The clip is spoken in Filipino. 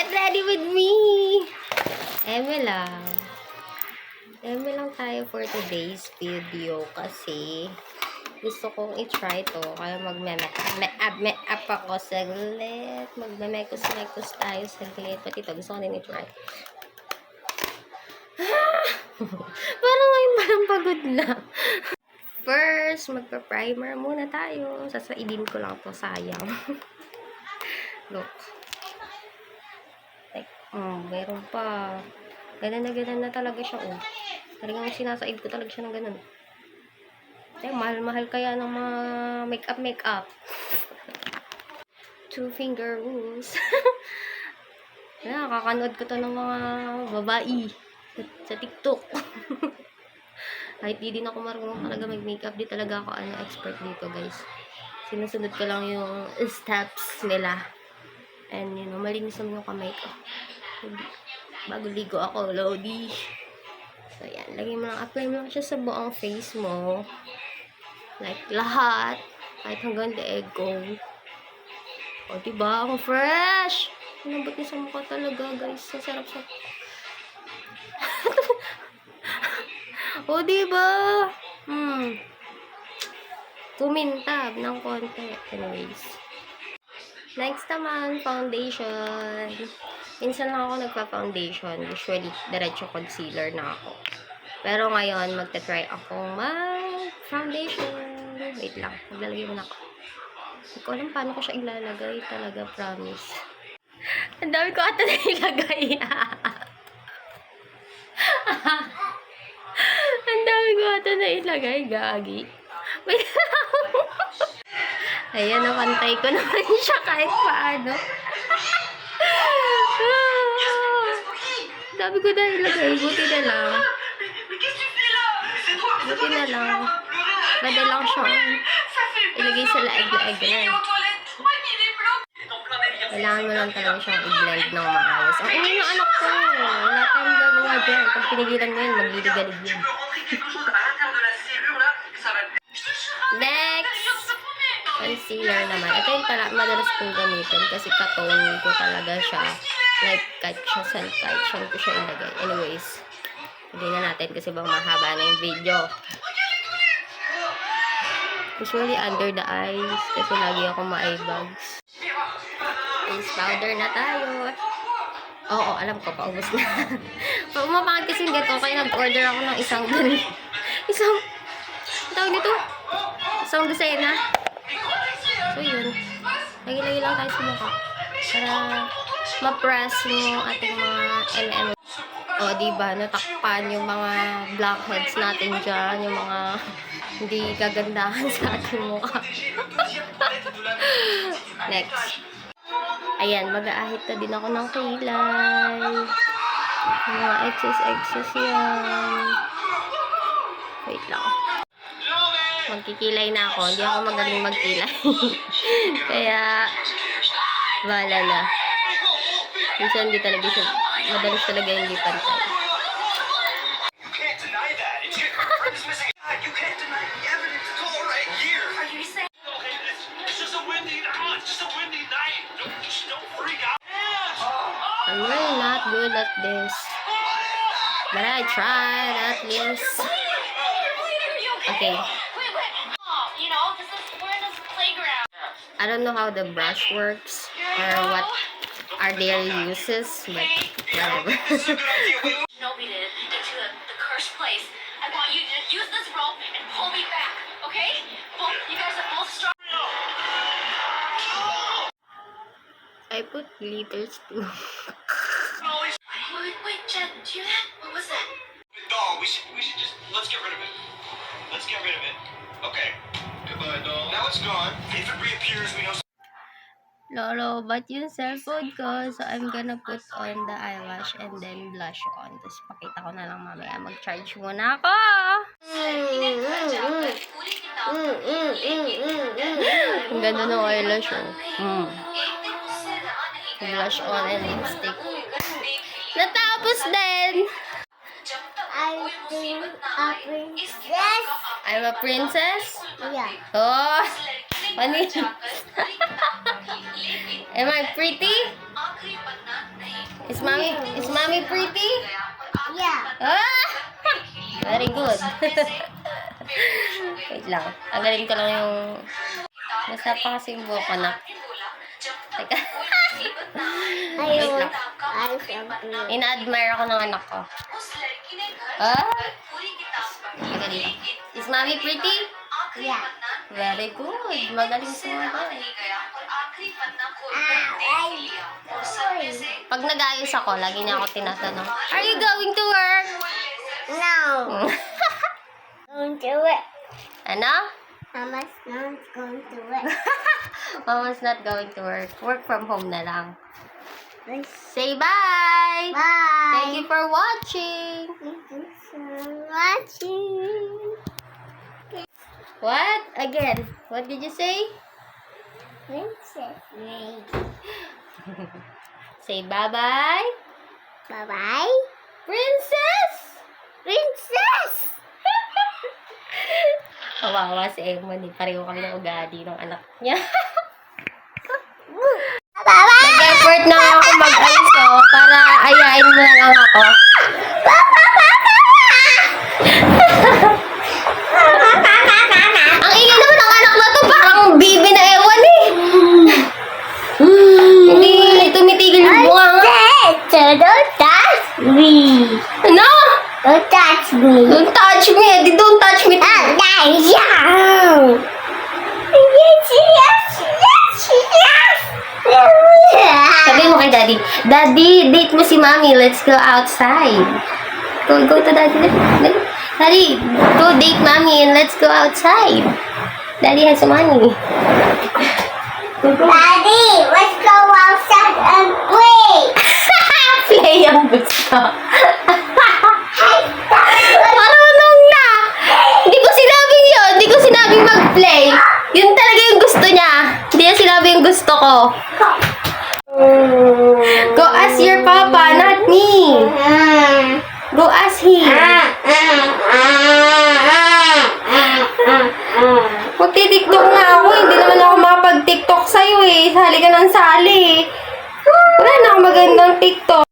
Get ready with me! Eme lang. Eme lang tayo for today's video kasi gusto kong i-try to. Kaya mag-make-up ako saglit. Magme-mekos-mekos tayo saglit. Pati ito, gusto ko din i-try. Parang ngayon parang pagod na. First, magpa-primer muna tayo. Sasaidin ko lang to, sayang. Look. Like, meron pa. Ganun na talaga siya, oh. Talagang sinasaid ko talaga siya ng ganun. Kaya mahal-mahal kaya ng mga make-up. 2-finger rules. Nakakanood ko to ng mga babae sa TikTok. Kahit di din ako marunong talaga mag-makeup, di talaga ako expert dito, guys. Sinusunod ko lang yung steps nila. And, you know, malinis naman yung ka-makeup. Bago ligo ako, Lodi. So, yan. Lagay mo lang, apply mo lang siya sa buong face mo. Like, lahat. Kahit hanggang leeg ko. O, diba? Ang fresh! Ang lambot niya sa mukha talaga, guys. Ang sarap sa... O, diba? Kumintab ng konti. Anyways. Next naman, foundation. Minsan lang ako nagpa-foundation. Usually, diretso concealer na ako. Pero ngayon, magta-try akong mag-foundation. Wait lang. Maglalagay mo na ako. Hindi ko alam paano ko siya ilalagay talaga, promise. Ang dami ko ata na ilagay. Ang dami ko ata na ilagay, gagi. Wait ayan, napantay ko naman siya kahit paano. Dami ko na ilagay. Buti na lang. Pwede lang siya ilagay sa laeg-laeg na. Kailangan mo lang talaga siyang i-blend ng maayos. Ang ingay ng anak ko. Wala tayong gagawa dyan. Pag pinigilan mo yun, magliligalig yun. Next! Concealer naman. Ito yung madalas kong gamitin kasi katone ko talaga siya. Like, kahit saan ko siya ilagay. Anyways, hindi na natin kasi bang mahaba na yung video. Usually under the eyes kasi lagi ako ma-eye bags. Face powder na tayo. Oo, alam ko, paubos na. Umapangit kasi yung gato, kaya nag-order ako ng isang tawag nito? Isang dosena. So, yun. Lagi-lagi lang tayo sa mukha. Para ma-press yung ating mga LM. O, diba? Natakpan yung mga blackheads natin dyan. Yung mga hindi kagandahan sa ating mukha. Next. Ayan, mag-aahit na din ako ng kilay. Yung mga excess yan. Wait lang. Magkikilay na ako. Hindi ako magaling magkilay. Kaya, wala na. Minsan hindi talaga siya, madalas talaga hindi pantay. I'm really not good at this. But I tried at least. Okay. I don't know how the brush works or what are their uses, but whatever. Into the cursed place. I want you to use this rope and pull me back, okay? You guys are both strong. I put glitters too. Wait, Jen, do you hear that? What was that? Doll, we should just, let's get rid of it. Okay. Goodbye, doll. Now it's gone. If it reappears, we know. Lolo, but yung cellphone ko, so I'm gonna put on the eyelash and then blush on. Tapos pakita ko na lang mamaya. Mag-charge muna ako! Ang ganda ng eyelash, oh. Blush on and lipstick. Natapos din! I'm a princess? Yeah. Oh! Funny. Am I pretty? Is mommy pretty? Yeah. Ah! Very good. Wait lang. Tanggalin ko lang yung... Nasa pa kasi yung buhok ko na. Teka. Wait lang. Ina-admire ako ng anak ko. Ah? Teka dito. Is mommy pretty? Yeah. Very good. Magaling sumagot. Pag nag-ayos ako, lagi niya ako tinatanong, are you going to work? No. Going to it. Ano? Mama's not going to it. Mama's not going to work. Work from home na lang. Bye. Say bye! Bye. Thank you for watching! Thank you for watching. What? Again? What did you say? Princess Ray. Say bye-bye! Bye-bye. Princess! Princess! Kawawa si Emon. Pareho kami ng ugali ng anak niya. Bye-bye. Nag-effort na ako mag-ayos para ayain mo na lang ako. Ang ingay naman ng anak na to, parang bibi na ewan eh. Hindi tumitigil yung bunga nga. Don't touch me. Ano? Don't touch me. Don't touch me, Eddie. Don't touch me. Sabi mo kay Daddy, Daddy, date mo si Mommy. Let's go outside. Go to Daddy. Daddy, go date Mommy and let's go outside. Daddy has money. Daddy, let's go outside and play. Play ang gusto. Marunong na. Hindi ko sinabing yun. Hindi ko sinabing mag-play. Yun talaga yung gusto niya. Hindi niya sinabi yung gusto ko. Go ask your papa, not me. Go ask him. Magti-tiktok nga ako. Hindi naman ako makapag-tiktok sa'yo eh. Sali ka ng sali. Wala na akong magandang tiktok.